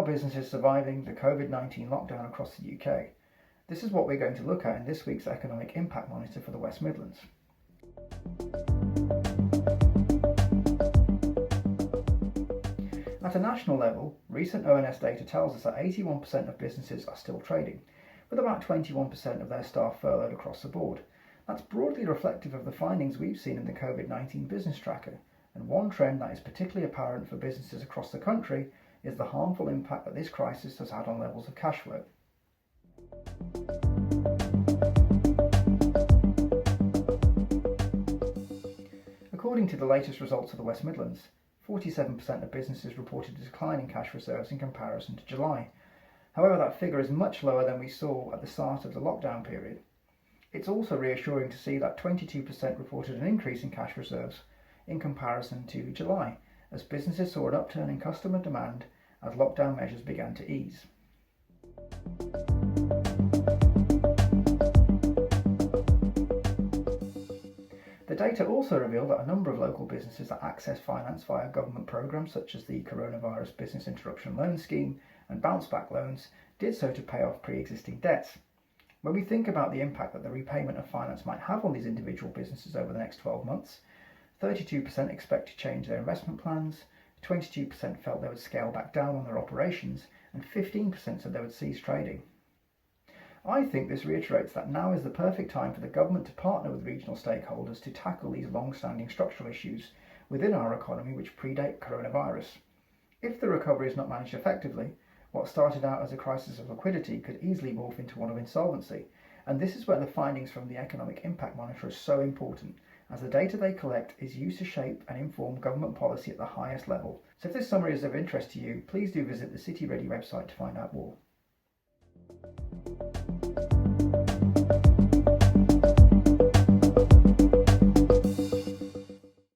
are businesses surviving the Covid-19 lockdown across the UK? This is what we're going to look at in this week's Economic Impact Monitor for the West Midlands. At a national level, recent ONS data tells us that 81% of businesses are still trading, with about 21% of their staff furloughed across the board. That's broadly reflective of the findings we've seen in the Covid-19 business tracker, and one trend that is particularly apparent for businesses across the country is the harmful impact that this crisis has had on levels of cash flow. According to the latest results of the West Midlands, 47% of businesses reported a decline in cash reserves in comparison to July. However, that figure is much lower than we saw at the start of the lockdown period. It's also reassuring to see that 22% reported an increase in cash reserves in comparison to July, as businesses saw an upturn in customer demand as lockdown measures began to ease. The data also revealed that a number of local businesses that access finance via government programmes such as the Coronavirus Business Interruption Loan Scheme and bounce back loans did so to pay off pre-existing debts. When we think about the impact that the repayment of finance might have on these individual businesses over the next 12 months, 32% expect to change their investment plans, 22% felt they would scale back down on their operations, and 15% said they would cease trading. I think this reiterates that now is the perfect time for the government to partner with regional stakeholders to tackle these long-standing structural issues within our economy which predate coronavirus. If the recovery is not managed effectively, what started out as a crisis of liquidity could easily morph into one of insolvency, and this is where the findings from the Economic Impact Monitor are so important, as the data they collect is used to shape and inform government policy at the highest level. So if this summary is of interest to you, please do visit the REDI website to find out more.